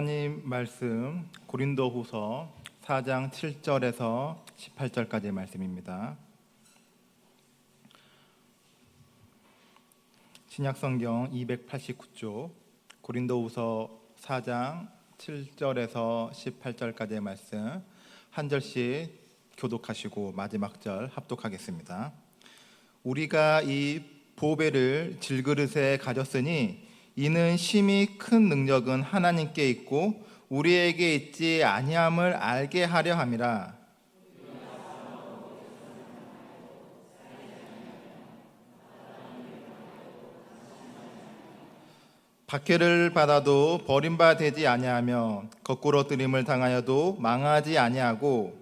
하나님 말씀 고린도후서 4장 7절에서 18절까지의 말씀입니다. 신약성경 289쪽 고린도후서 4장 7절에서 18절까지의 말씀 한 절씩 교독하시고 마지막 절 합독하겠습니다. 우리가 이 보배를 질그릇에 가졌으니 이는 심히 큰 능력은 하나님께 있고 우리에게 있지 아니함을 알게 하려 함이라. 박해를 받아도 버림받지 아니하며 거꾸로 뜨림을 당하여도 망하지 아니하고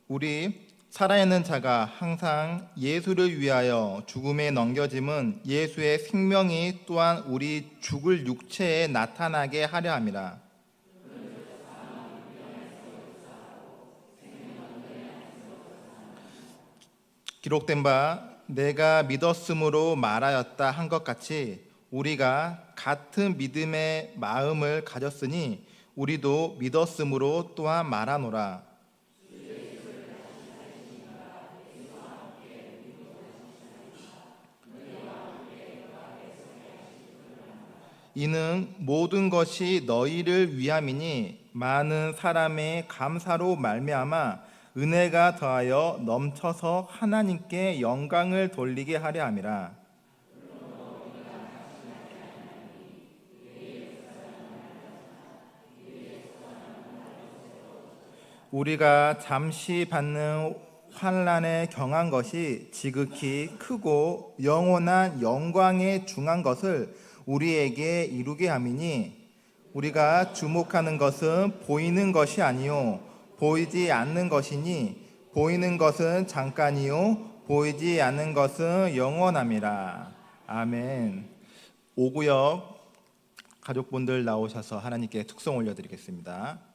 우리 살아있는 자가 항상 예수를 위하여 죽음에 넘겨짐은 예수의 생명이 또한 우리 죽을 육체에 나타나게 하려 함이라. 기록된 바 내가 믿었으므로 말하였다 한 것 같이 우리가 같은 믿음의 마음을 가졌으니 우리도 믿었으므로 또한 말하노라. 이는 모든 것이 너희를 위함이니 많은 사람의 감사로 말미암아 은혜가 더하여 넘쳐서 하나님께 영광을 돌리게 하려 함이라. 우리가 잠시 받는 환난에 경한 것이 지극히 크고 영원한 영광에 중한 것을 우리에게 이루게 함이니 우리가 주목하는 것은 보이는 것이 아니요 보이지 않는 것이니 보이는 것은 잠깐이요 보이지 않는 것은 영원함이라. 아멘. 5구역 가족분들 나오셔서 하나님께 특송 올려드리겠습니다.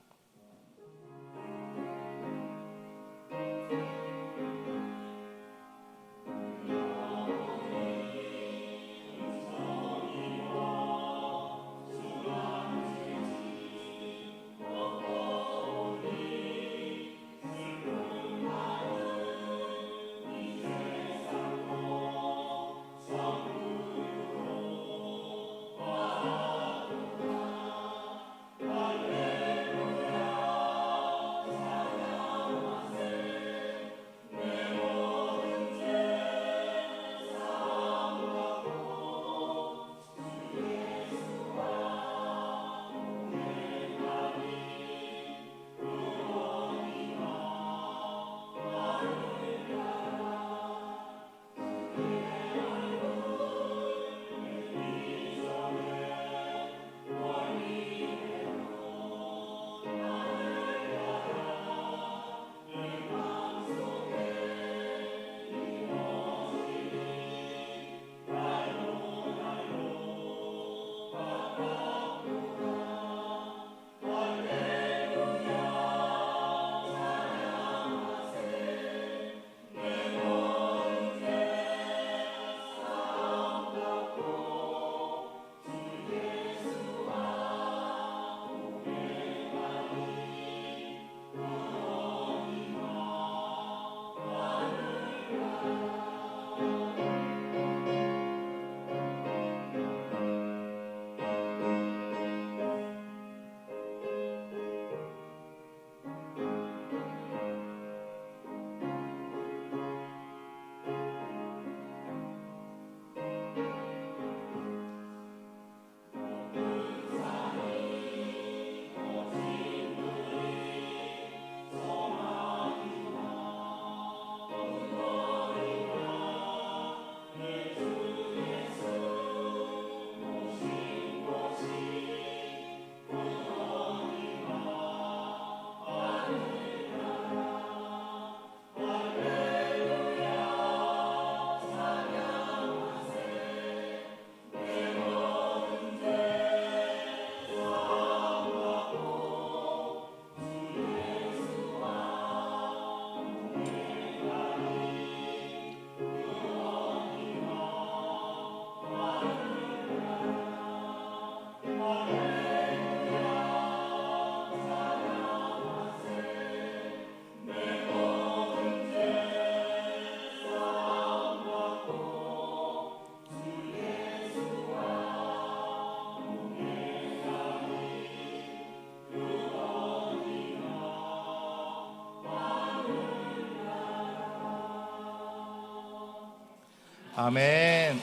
아멘.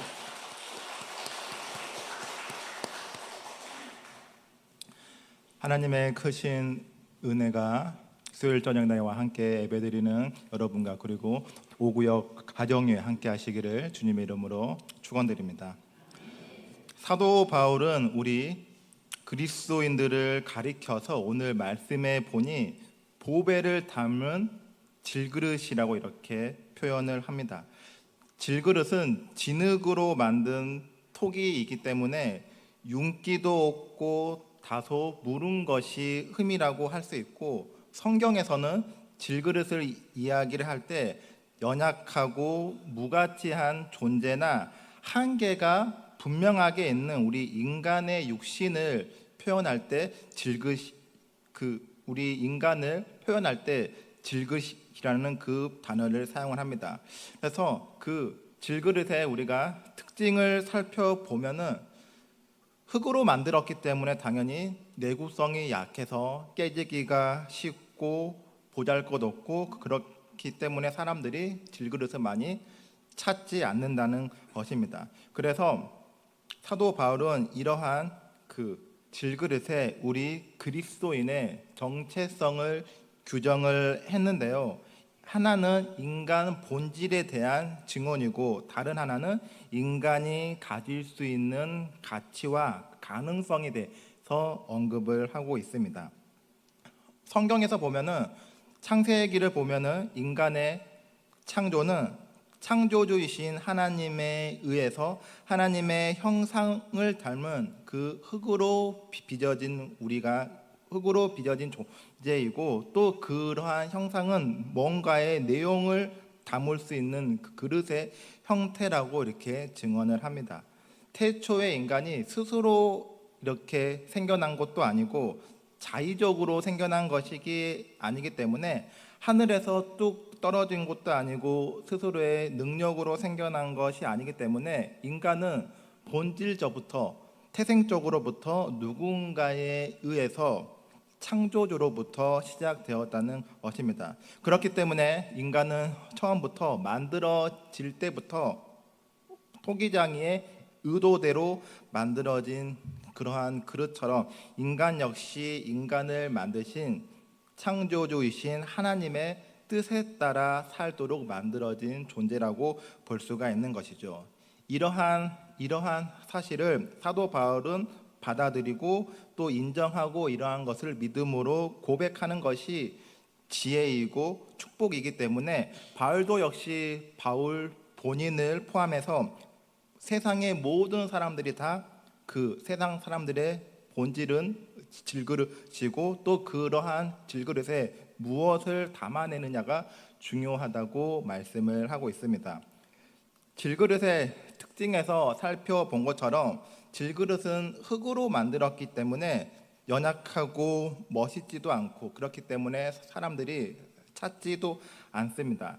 하나님의 크신 은혜가 수요일 저녁 나와 함께 예배드리는 여러분과 그리고 오구역 가정에 함께 하시기를 주님의 이름으로 축원드립니다. 사도 바울은 우리 그리스도인들을 가리켜서 오늘 말씀에 보니 보배를 담은 질그릇이라고 이렇게 표현을 합니다. 질그릇은 진흙으로 만든 토기이기 때문에 윤기도 없고 다소 무른 것이 흠이라고 할 수 있고, 성경에서는 질그릇을 이야기를 할 때 연약하고 무가치한 존재나 한계가 분명하게 있는 우리 인간의 육신을 표현할 때 우리 인간을 표현할 때 질그릇이라는 그 단어를 사용을 합니다. 그래서 그 질그릇의 우리가 특징을 살펴보면은 흙으로 만들었기 때문에 당연히 내구성이 약해서 깨지기가 쉽고 보잘것없고, 그렇기 때문에 사람들이 질그릇을 많이 찾지 않는다는 것입니다. 그래서 사도 바울은 이러한 그 질그릇에 우리 그리스도인의 정체성을 규정을 했는데요. 하나는 인간 본질에 대한 증언이고, 다른 하나는 인간이 가질 수 있는 가치와 가능성에 대해서 언급을 하고 있습니다. 성경에서 보면은 창세기를 보면은 인간의 창조는 창조주이신 하나님에 의해서 하나님의 형상을 닮은 그 흙으로 빚어진 존재이고, 또 그러한 형상은 뭔가의 내용을 담을 수 있는 그 그릇의 형태라고 이렇게 증언을 합니다. 태초의 인간이 스스로 이렇게 생겨난 것도 아니고 자의적으로 생겨난 것이기 아니기 때문에, 하늘에서 뚝 떨어진 것도 아니고 스스로의 능력으로 생겨난 것이 아니기 때문에, 인간은 본질적부터 태생적으로부터 누군가에 의해서 창조주로부터 시작되었다는 것입니다. 그렇기 때문에 인간은 처음부터 만들어질 때부터 토기장이의 의도대로 만들어진 그러한 그릇처럼, 인간 역시 인간을 만드신 창조주이신 하나님의 뜻에 따라 살도록 만들어진 존재라고 볼 수가 있는 것이죠. 이러한 사실을 사도 바울은 받아들이고 또 인정하고, 이러한 것을 믿음으로 고백하는 것이 지혜이고 축복이기 때문에, 바울도 역시 바울 본인을 포함해서 세상의 모든 사람들이 다 그 세상 사람들의 본질은 질그릇이고, 또 그러한 질그릇에 무엇을 담아내느냐가 중요하다고 말씀을 하고 있습니다. 질그릇의 특징에서 살펴본 것처럼 질그릇은 흙으로 만들었기 때문에 연약하고 멋있지도 않고, 그렇기 때문에 사람들이 찾지도 않습니다.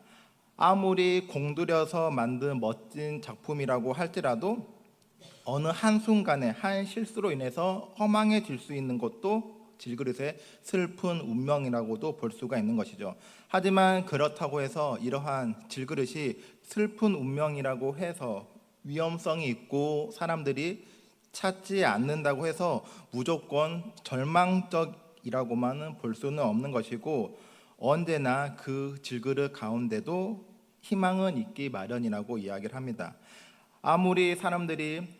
아무리 공들여서 만든 멋진 작품이라고 할지라도 어느 한순간에 한 실수로 인해서 허망해질 수 있는 것도 질그릇의 슬픈 운명이라고도 볼 수가 있는 것이죠. 하지만 그렇다고 해서 이러한 질그릇이 슬픈 운명이라고 해서 위험성이 있고 사람들이 찾지 않는다고 해서 무조건 절망적이라고만은 볼 수는 없는 것이고, 언제나 그 질그릇 가운데도 희망은 있기 마련이라고 이야기를 합니다. 아무리 사람들이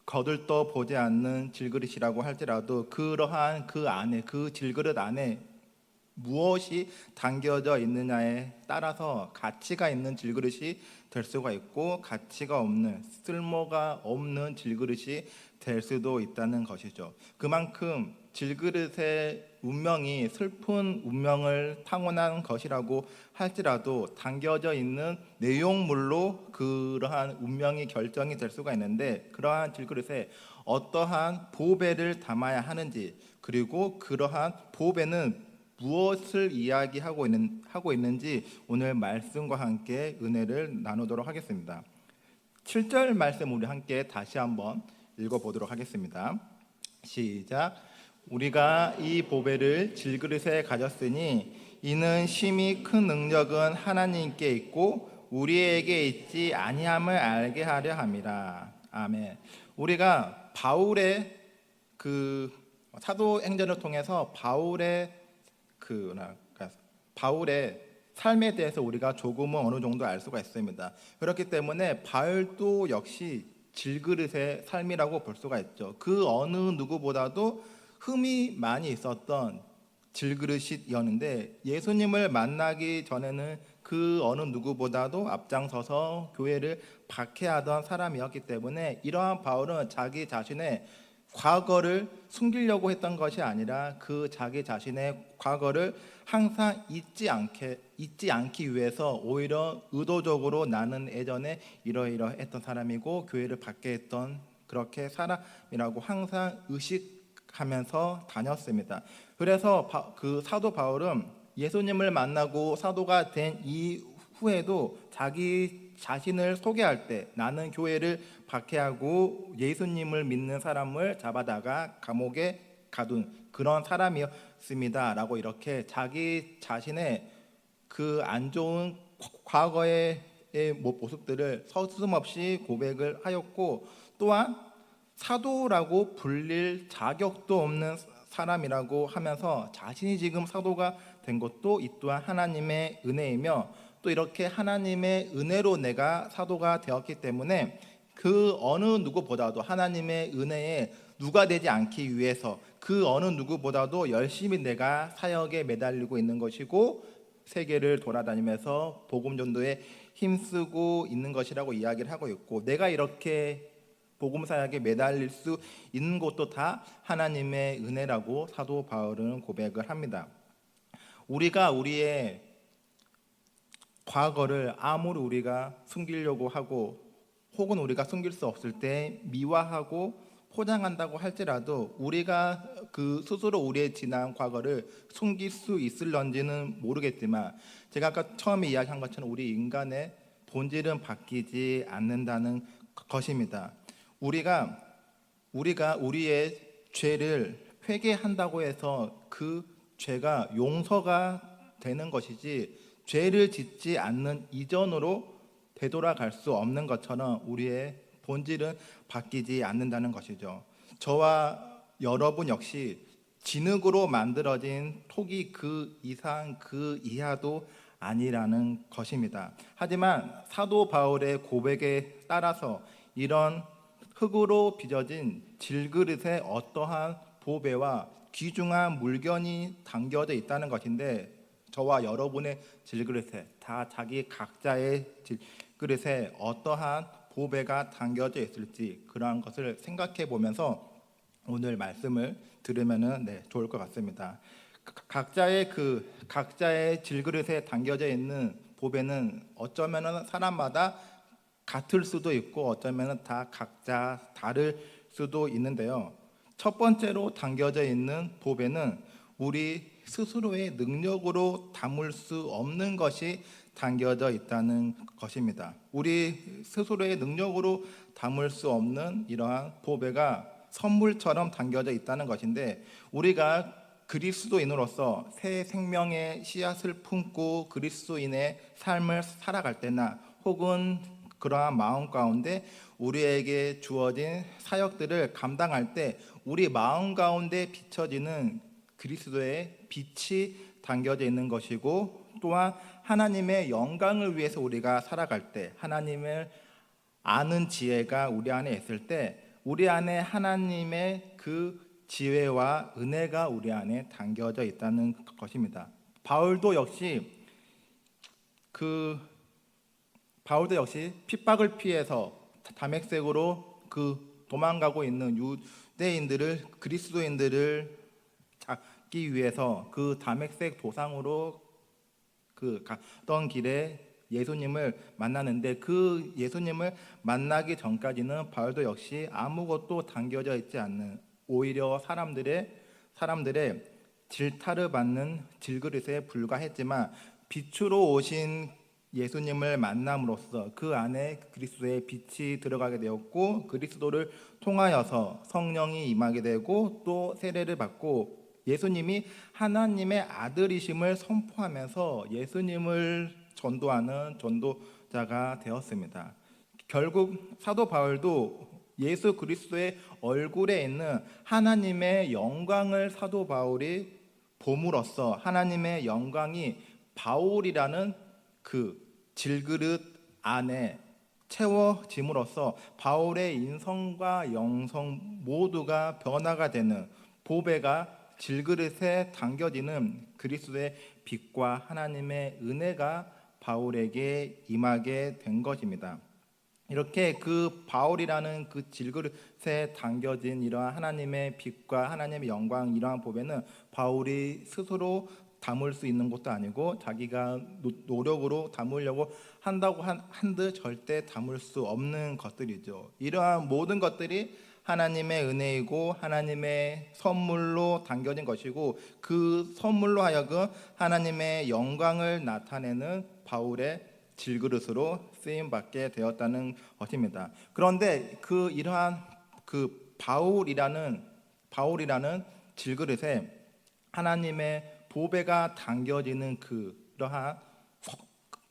거들떠 보지 않는 질그릇이라고 할지라도, 그러한 그 질그릇 안에 무엇이 담겨져 있느냐에 따라서 가치가 있는 질그릇이 될 수가 있고, 가치가 없는, 쓸모가 없는 질그릇이 될 수도 있다는 것이죠. 그만큼 질그릇의 운명이 슬픈 운명을 타고난 것이라고 할지라도 담겨져 있는 내용물로 그러한 운명이 결정이 될 수가 있는데, 그러한 질그릇에 어떠한 보배를 담아야 하는지, 그리고 그러한 보배는 무엇을 이야기하고 있는지 오늘 말씀과 함께 은혜를 나누도록 하겠습니다. 7절 말씀 우리 함께 다시 한번 읽어보도록 하겠습니다. 시작. 우리가 이 보배를 질그릇에 가졌으니 이는 심히 큰 능력은 하나님께 있고 우리에게 있지 아니함을 알게 하려 함이라. 아멘. 우리가 바울의 그 사도행전을 통해서 그러니까 바울의 삶에 대해서 우리가 조금은 어느 정도 알 수가 있습니다. 그렇기 때문에 바울도 역시 질그릇의 삶이라고 볼 수가 있죠. 그 어느 누구보다도 흠이 많이 있었던 질그릇이었는데 예수님을 만나기 전에는 그 어느 누구보다도 앞장서서 교회를 박해하던 사람이었기 때문에 이러한 바울은 자기 자신의 과거를 숨기려고 했던 것이 아니라 그 자기 자신의 과거를 항상 잊지 않기 위해서 오히려 의도적으로 나는 예전에 이러이러했던 사람이고 교회를 박해했던 그렇게 사람이라고 항상 의식하면서 다녔습니다. 그래서 그 사도 바울은 예수님을 만나고 사도가 된 이후에도 자기 자신을 소개할 때 나는 교회를 박해하고 예수님을 믿는 사람을 잡아다가 감옥에 가둔 그런 사람이었습니다 라고 이렇게 자기 자신의 그 안 좋은 과거의 모습들을 서슴없이 고백을 하였고, 또한 사도라고 불릴 자격도 없는 사람이라고 하면서 자신이 지금 사도가 된 것도 이 또한 하나님의 은혜이며, 또 이렇게 하나님의 은혜로 내가 사도가 되었기 때문에 그 어느 누구보다도 하나님의 은혜에 누가 되지 않기 위해서 그 어느 누구보다도 열심히 내가 사역에 매달리고 있는 것이고 세계를 돌아다니면서 복음 전도에 힘쓰고 있는 것이라고 이야기를 하고 있고, 내가 이렇게 복음 사역에 매달릴 수 있는 것도 다 하나님의 은혜라고 사도 바울은 고백을 합니다. 우리가 우리의 과거를 아무리 우리가 숨기려고 하고 혹은 우리가 숨길 수 없을 때 미화하고 포장한다고 할지라도 우리가 그 스스로 우리의 지난 과거를 숨길 수 있을런지는 모르겠지만, 제가 아까 처음에 이야기한 것처럼 우리 인간의 본질은 바뀌지 않는다는 것입니다. 우리가 우리의 죄를 회개한다고 해서 그 죄가 용서가 되는 것이지 죄를 짓지 않는 이전으로 되돌아갈 수 없는 것처럼 우리의 본질은 바뀌지 않는다는 것이죠. 저와 여러분 역시 진흙으로 만들어진 토기 그 이상 그 이하도 아니라는 것입니다. 하지만 사도 바울의 고백에 따라서 이런 흙으로 빚어진 질그릇에 어떠한 보배와 귀중한 물건이 담겨져 있다는 것인데, 저와 여러분의 질그릇에 다 자기 각자의 질그릇에 어떠한 보배가 담겨져 있을지 그러한 것을 생각해 보면서 오늘 말씀을 들으면 좋을 것 같습니다. 각자의 질그릇에 담겨져 있는 보배는 어쩌면 사람마다 같을 수도 있고 어쩌면 다 각자 다를 수도 있는데요. 첫 번째로 담겨져 있는 보배는 우리 스스로의 능력으로 담을 수 없는 것이 담겨져 있다는 것입니다. 우리 스스로의 능력으로 담을 수 없는 이러한 보배가 선물처럼 담겨져 있다는 것인데, 우리가 그리스도인으로서 새 생명의 씨앗을 품고 그리스도인의 삶을 살아갈 때나 혹은 그러한 마음 가운데 우리에게 주어진 사역들을 감당할 때 우리 마음 가운데 비춰지는 그리스도의 빛이 담겨져 있는 것이고, 또한 하나님의 영광을 위해서 우리가 살아갈 때 하나님을 아는 지혜가 우리 안에 있을 때 우리 안에 하나님의 그 지혜와 은혜가 우리 안에 담겨져 있다는 것입니다. 바울도 역시 핍박을 피해서 다메섹으로 도망가고 있는 유대인들을 그리스도인들을 잡기 위해서 그 다메섹 도상으로 가던 길에 예수님을 만나는데, 그 예수님을 만나기 전까지는 바울도 역시 아무것도 담겨져 있지 않는, 오히려 사람들의 질타를 받는 질그릇에 불과했지만 빛으로 오신 예수님을 만남으로써 그 안에 그리스도의 빛이 들어가게 되었고, 그리스도를 통하여서 성령이 임하게 되고 또 세례를 받고 예수님이 하나님의 아들이심을 선포하면서 예수님을 전도하는 자가 되었습니다. 결국 사도 바울도 예수 그리스도의 얼굴에 있는 하나님의 영광을 사도 바울이 봄으로써 하나님의 영광이 바울이라는 그 질그릇 안에 채워짐으로써 바울의 인성과 영성 모두가 변화가 되는 보배가 질그릇에 담겨지는 그리스도의 빛과 하나님의 은혜가 바울에게 임하게 된 것입니다. 이렇게 그 바울이라는 그 질그릇에 담겨진 이러한 하나님의 빛과 하나님의 영광, 이러한 보배는 바울이 스스로 담을 수 있는 것도 아니고 자기가 노력으로 담으려고 한다고 한들 절대 담을 수 없는 것들이죠. 이러한 모든 것들이 하나님의 은혜이고 하나님의 선물로 담겨진 것이고, 그 선물로 하여금 하나님의 영광을 나타내는 바울의 질그릇으로 쓰임 받게 되었다는 것입니다. 그런데 이러한 바울이라는 질그릇에 하나님의 보배가 담겨지는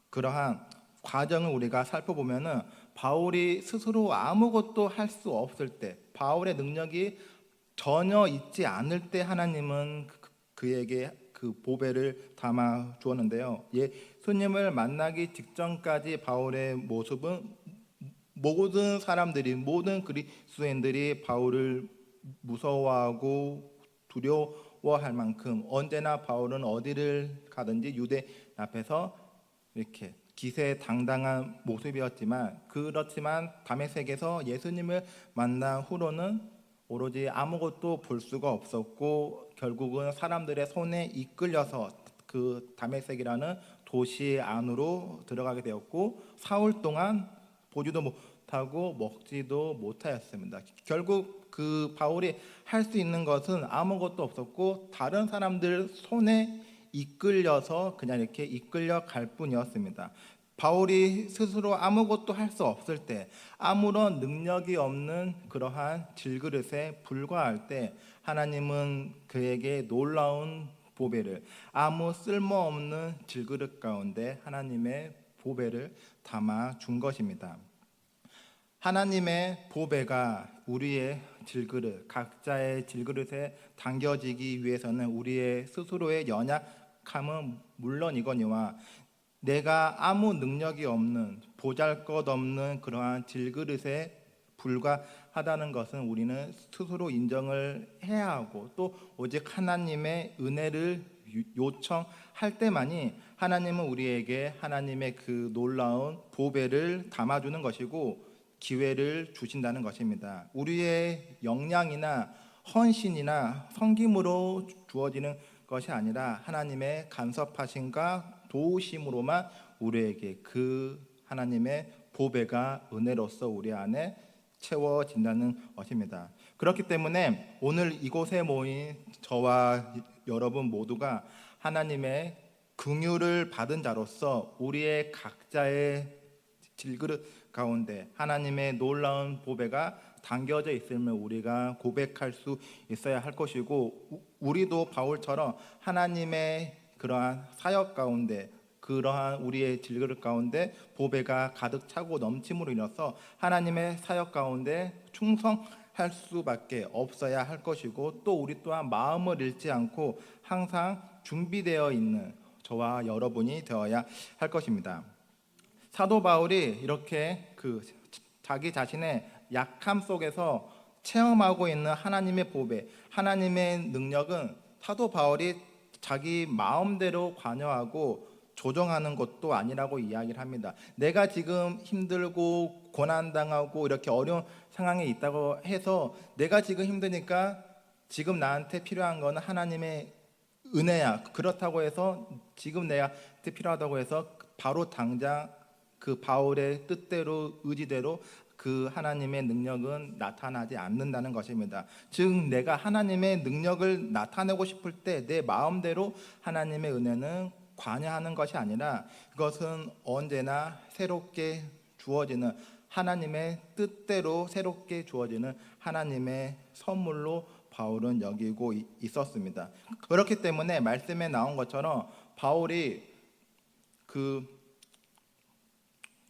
그러한 과정을 우리가 살펴보면은, 바울이 스스로 아무것도 할 수 없을 때, 바울의 능력이 전혀 있지 않을 때 하나님은 그에게 그 보배를 담아 주었는데요. 예수님을 만나기 직전까지 바울의 모습은 모든 사람들이, 모든 그리스도인들이 바울을 무서워하고 두려워할 만큼 언제나 바울은 어디를 가든지 유대 앞에서 이렇게 기세당당한 모습이었지만, 그렇지만 다메섹에서 예수님을 만난 후로는 오로지 아무것도 볼 수가 없었고, 결국은 사람들의 손에 이끌려서 그 다메섹이라는 도시 안으로 들어가게 되었고, 사흘 동안 보지도 못하고 먹지도 못하였습니다. 결국 그 바울이 할 수 있는 것은 아무것도 없었고, 다른 사람들 손에 이끌려서 그냥 이렇게 이끌려 갈 뿐이었습니다. 바울이 스스로 아무것도 할 수 없을 때, 아무런 능력이 없는 그러한 질그릇에 불과할 때, 하나님은 그에게 놀라운 보배를, 아무 쓸모없는 질그릇 가운데 하나님의 보배를 담아 준 것입니다. 하나님의 보배가 우리의 질그릇, 각자의 질그릇에 담겨지기 위해서는 우리의 스스로의 연약함은 물론이거니와, 내가 아무 능력이 없는, 보잘것없는 그러한 질그릇에 불과하다는 것은 우리는 스스로 인정을 해야 하고, 또 오직 하나님의 은혜를 요청할 때만이 하나님은 우리에게 하나님의 그 놀라운 보배를 담아주는 것이고 기회를 주신다는 것입니다. 우리의 역량이나 헌신이나 섬김으로 주어지는 것이 아니라 하나님의 간섭하심과 도우심으로만 우리에게 그 하나님의 보배가 은혜로서 우리 안에 채워진다는 것입니다. 그렇기 때문에 오늘 이곳에 모인 저와 여러분 모두가 하나님의 긍휼을 받은 자로서 우리의 각자의 질그릇 가운데 하나님의 놀라운 보배가 담겨져 있음을 우리가 고백할 수 있어야 할 것이고, 우리도 바울처럼 하나님의 그러한 사역 가운데, 그러한 우리의 질그릇 가운데 보배가 가득 차고 넘침으로 인해서 하나님의 사역 가운데 충성할 수밖에 없어야 할 것이고, 또 우리 또한 마음을 잃지 않고 항상 준비되어 있는 저와 여러분이 되어야 할 것입니다. 사도 바울이 이렇게 자기 자신의 약함 속에서 체험하고 있는 하나님의 보배, 하나님의 능력은 사도 바울이 자기 마음대로 관여하고 조정하는 것도 아니라고 이야기를 합니다. 내가 지금 힘들고 고난당하고 이렇게 어려운 상황에 있다고 해서 내가 지금 힘드니까 지금 나한테 필요한 거는 하나님의 은혜야, 그렇다고 해서 지금 내한테 필요하다고 해서 바로 당장 그 바울의 뜻대로, 의지대로 그 하나님의 능력은 나타나지 않는다는 것입니다. 즉 내가 하나님의 능력을 나타내고 싶을 때 내 마음대로 하나님의 은혜는 관여하는 것이 아니라, 그것은 언제나 새롭게 주어지는, 하나님의 뜻대로 새롭게 주어지는 하나님의 선물로 바울은 여기고 있었습니다. 그렇기 때문에 말씀에 나온 것처럼 바울이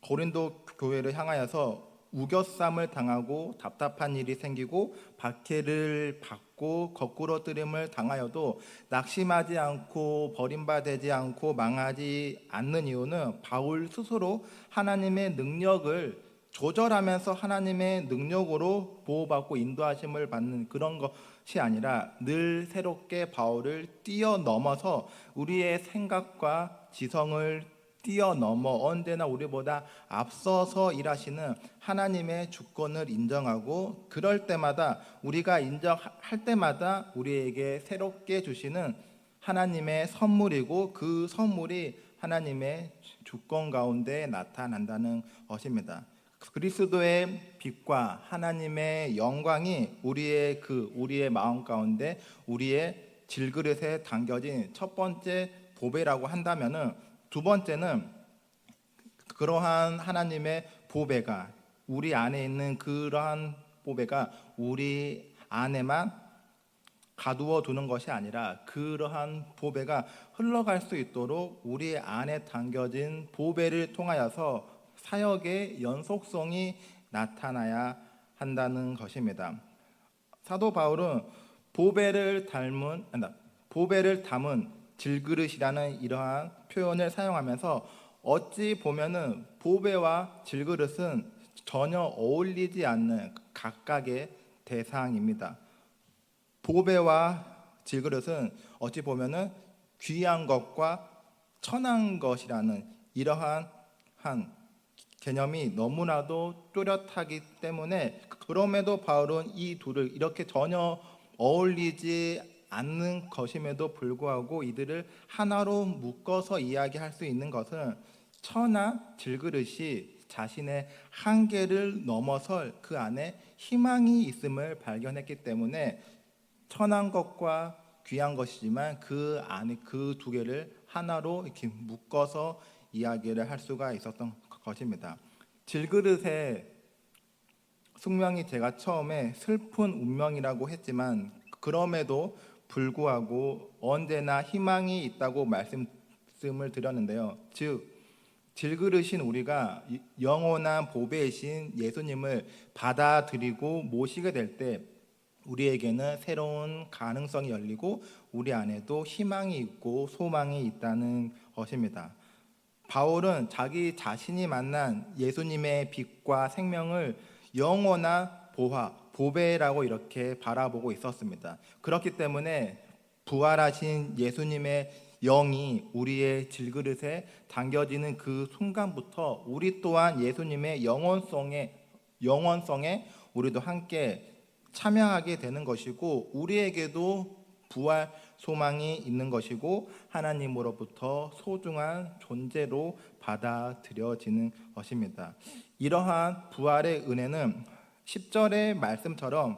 고린도 교회를 향하여서 우겨쌈을 당하고 답답한 일이 생기고 박해를 받고 거꾸로 뜨림을 당하여도 낙심하지 않고 버림받지 않고 망하지 않는 이유는 바울 스스로 하나님의 능력을 조절하면서 하나님의 능력으로 보호받고 인도하심을 받는 그런 것이 아니라 늘 새롭게 바울을 뛰어넘어서 우리의 생각과 지성을 뛰어넘어 언제나 우리보다 앞서서 일하시는 하나님의 주권을 인정하고 그럴 때마다 우리가 인정할 때마다 우리에게 새롭게 주시는 하나님의 선물이고 그 선물이 하나님의 주권 가운데 나타난다는 것입니다. 그리스도의 빛과 하나님의 영광이 우리의 마음 가운데 우리의 질그릇에 담겨진 첫 번째 보배라고 한다면은 두 번째는 그러한 하나님의 보배가 우리 안에 있는 그러한 보배가 우리 안에만 가두어 두는 것이 아니라 그러한 보배가 흘러갈 수 있도록 우리 안에 담겨진 보배를 통하여서 사역의 연속성이 나타나야 한다는 것입니다. 사도 바울은 보배를 담은 질그릇이라는 이러한 표현을 사용하면서 어찌 보면은 보배와 질그릇은 전혀 어울리지 않는 각각의 대상입니다. 보배와 질그릇은 어찌 보면은 귀한 것과 천한 것이라는 이러한 개념이 너무나도 뚜렷하기 때문에 그럼에도 바울은 이 둘을 이렇게 전혀 어울리지 않는 것임에도 불구하고 이들을 하나로 묶어서 이야기할 수 있는 것은 천하 질그릇이 자신의 한계를 넘어설 그 안에 희망이 있음을 발견했기 때문에 천한 것과 귀한 것이지만 그 안에 그 두 개를 하나로 이렇게 묶어서 이야기를 할 수가 있었던 것입니다. 질그릇의 숙명이 제가 처음에 슬픈 운명이라고 했지만 그럼에도 불구하고 언제나 희망이 있다고 말씀을 드렸는데요. 즉 질그릇인 우리가 영원한 보배이신 예수님을 받아들이고 모시게 될 때 우리에게는 새로운 가능성이 열리고 우리 안에도 희망이 있고 소망이 있다는 것입니다. 바울은 자기 자신이 만난 예수님의 빛과 생명을 영원한 보배라고 이렇게 바라보고 있었습니다. 그렇기 때문에 부활하신 예수님의 영이 우리의 질그릇에 담겨지는 그 순간부터 우리 또한 예수님의 영원성에 우리도 함께 참여하게 되는 것이고 우리에게도 부활 소망이 있는 것이고 하나님으로부터 소중한 존재로 받아들여지는 것입니다. 이러한 부활의 은혜는 10절의 말씀처럼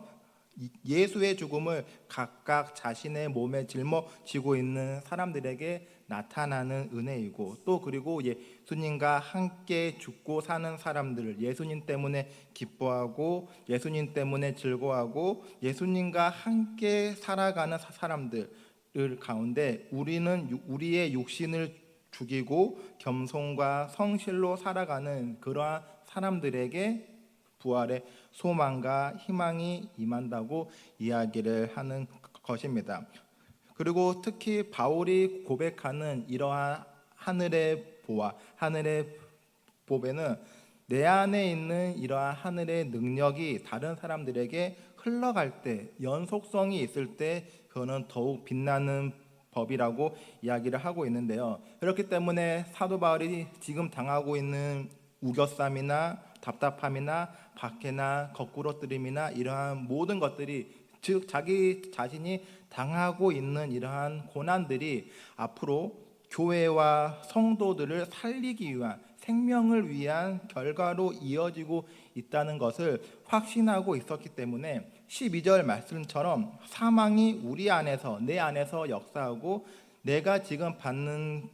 예수의 죽음을 각각 자신의 몸에 짊어지고 있는 사람들에게 나타나는 은혜이고 또 그리고 예수님과 함께 죽고 사는 사람들을 예수님 때문에 기뻐하고 예수님 때문에 즐거워하고 예수님과 함께 살아가는 사람들 가운데 우리는 우리의 육신을 죽이고 겸손과 성실로 살아가는 그러한 사람들에게 부활의 소망과 희망이 임한다고 이야기를 하는 것입니다. 그리고 특히 바울이 고백하는 이러한 하늘의 보배는 내 안에 있는 이러한 하늘의 능력이 다른 사람들에게 흘러갈 때 연속성이 있을 때 그거는 더욱 빛나는 법이라고 이야기를 하고 있는데요. 그렇기 때문에 사도 바울이 지금 당하고 있는 우겨쌈이나 답답함이나 박해나 거꾸로 뜨림이나 이러한 모든 것들이 즉 자기 자신이 당하고 있는 이러한 고난들이 앞으로 교회와 성도들을 살리기 위한 생명을 위한 결과로 이어지고 있다는 것을 확신하고 있었기 때문에 12절 말씀처럼 사망이 우리 안에서 내 안에서 역사하고 내가 지금 받는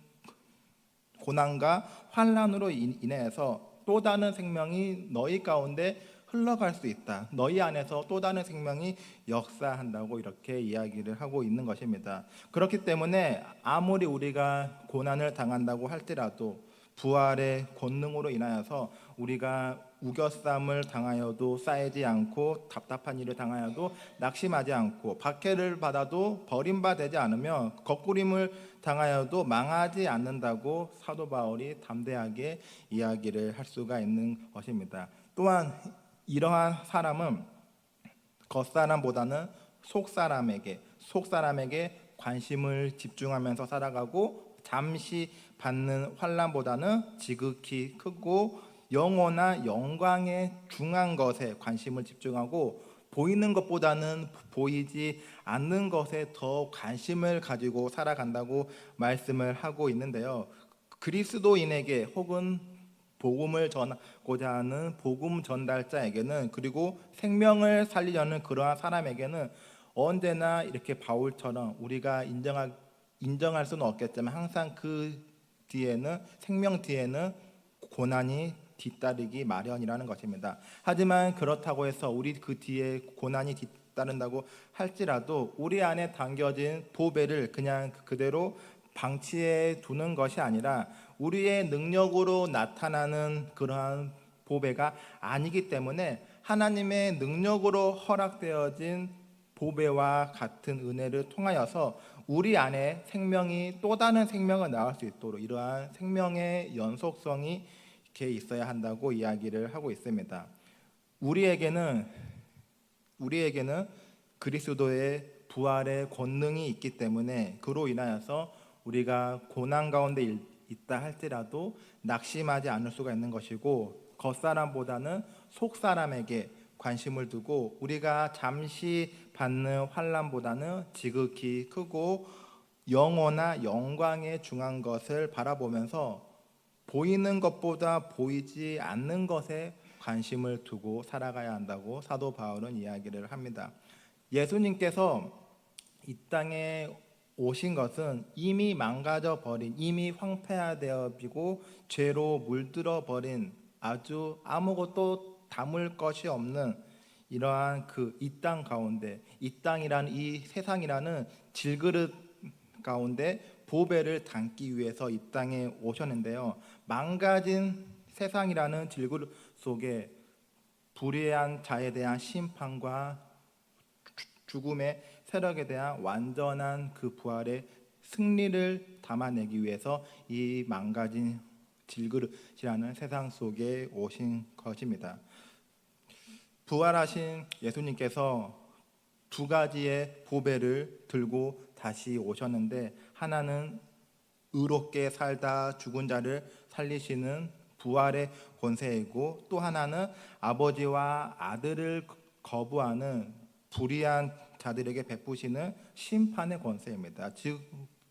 고난과 환난으로 인해서 또 다른 생명이 너희 가운데 흘러갈 수 있다. 너희 안에서 또 다른 생명이 역사한다고 이렇게 이야기를 하고 있는 것입니다. 그렇기 때문에 아무리 우리가 고난을 당한다고 할지라도 부활의 권능으로 인하여서 우리가 우겨쌈을 당하여도 쌓이지 않고 답답한 일을 당하여도 낙심하지 않고 박해를 받아도 버림받지 않으며 거꾸림을 당하여도 망하지 않는다고 사도 바울이 담대하게 이야기를 할 수가 있는 것입니다. 또한 이러한 사람은 겉사람보다는 속사람에게 관심을 집중하면서 살아가고 잠시 받는 환난보다는 지극히 크고 영원한 영광에 중한 것에 관심을 집중하고 보이는 것보다는 보이지 않는 것에 더 관심을 가지고 살아간다고 말씀을 하고 있는데요. 그리스도인에게 혹은 복음을 전하고자 하는 복음 전달자에게는, 그리고 생명을 살리려는 그러한 사람에게는 언제나 이렇게 바울처럼 우리가 인정할 수는 없겠지만 항상 그 뒤에는, 생명 뒤에는 고난이 뒤따르기 마련이라는 것입니다. 하지만 그렇다고 해서 우리 그 뒤에 고난이 뒤따른다고 할지라도 우리 안에 담겨진 보배를 그냥 그대로 방치해 두는 것이 아니라 우리의 능력으로 나타나는 그러한 보배가 아니기 때문에 하나님의 능력으로 허락되어진 보배와 같은 은혜를 통하여서 우리 안에 생명이 또 다른 생명을 낳을 수 있도록 이러한 생명의 연속성이 이렇게 있어야 한다고 이야기를 하고 있습니다. 우리에게는 그리스도의 부활의 권능이 있기 때문에 그로 인하여서 우리가 고난 가운데 있다 할지라도 낙심하지 않을 수가 있는 것이고, 겉사람보다는 속사람에게 관심을 두고 우리가 잠시 받는 환난보다는 지극히 크고 영원한 영광에 중한 것을 바라보면서 보이는 것보다 보이지 않는 것에 관심을 두고 살아가야 한다고 사도 바울은 이야기를 합니다. 예수님께서 이 땅에 오신 것은 이미 망가져 버린, 이미 황폐화되어지고 죄로 물들어 버린, 아주 아무것도 담을 것이 없는 이러한 그 이 땅 가운데, 이 땅이란 이 세상이라는 질그릇 가운데 보배를 담기 위해서 이 땅에 오셨는데요. 망가진 세상이라는 질그릇 속에 불의한 자에 대한 심판과 죽음의 세력에 대한 완전한 그 부활의 승리를 담아내기 위해서 이 망가진 질그릇이라는 세상 속에 오신 것입니다. 부활하신 예수님께서 두 가지의 보배를 들고 다시 오셨는데, 하나는 의롭게 살다 죽은 자를 살리시는 부활의 권세이고, 또 하나는 아버지와 아들을 거부하는 불의한 자들에게 베푸시는 심판의 권세입니다. 즉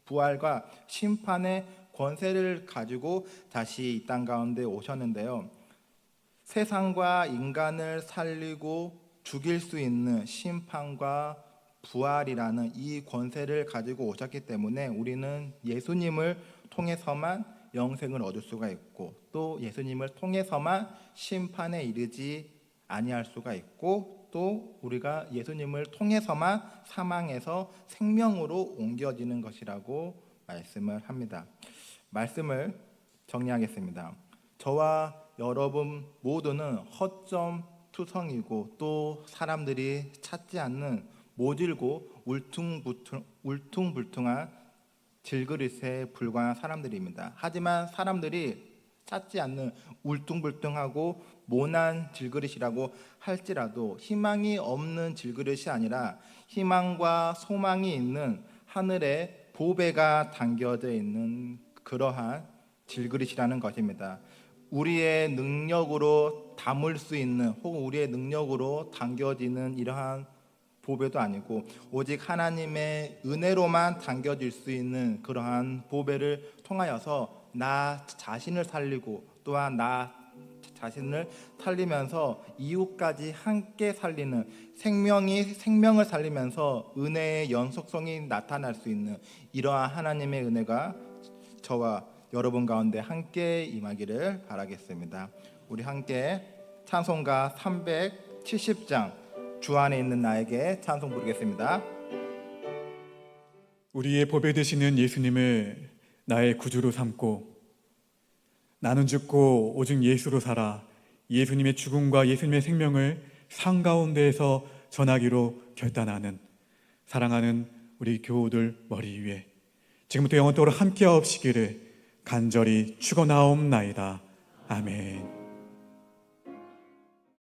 부활과 심판의 권세를 가지고 다시 이 땅 가운데 오셨는데요. 세상과 인간을 살리고 죽일 수 있는 심판과 부활이라는 이 권세를 가지고 오셨기 때문에 우리는 예수님을 통해서만 영생을 얻을 수가 있고, 또 예수님을 통해서만 심판에 이르지 아니할 수가 있고, 또 우리가 예수님을 통해서만 사망에서 생명으로 옮겨지는 것이라고 말씀을 합니다. 말씀을 정리하겠습니다. 저와 여러분 모두는 허점투성이고 또 사람들이 찾지 않는 모질고 울퉁불퉁한 질그릇에 불과한 사람들입니다. 하지만 사람들이 찾지 않는 울퉁불퉁하고 모난 질그릇이라고 할지라도 희망이 없는 질그릇이 아니라 희망과 소망이 있는 하늘에 보배가 담겨져 있는 그러한 질그릇이라는 것입니다. 우리의 능력으로 담을 수 있는, 혹은 우리의 능력으로 담겨지는 이러한 보배도 아니고 오직 하나님의 은혜로만 담겨질 수 있는 그러한 보배를 통하여서 나 자신을 살리고 또한 나 자신을 살리면서 이웃까지 함께 살리는, 생명이 생명을 살리면서 은혜의 연속성이 나타날 수 있는 이러한 하나님의 은혜가 저와 여러분 가운데 함께 임하기를 바라겠습니다. 우리 함께 찬송가 370장 주 안에 있는 나에게 찬송 부르겠습니다. 우리의 보배 되시는 예수님을 나의 구주로 삼고 나는 죽고 오직 예수로 살아 예수님의 죽음과 예수님의 생명을 삶 가운데에서 전하기로 결단하는 사랑하는 우리 교우들 머리 위에 지금부터 영원토록 함께하옵시기를 간절히 축원하옵나이다. 아멘.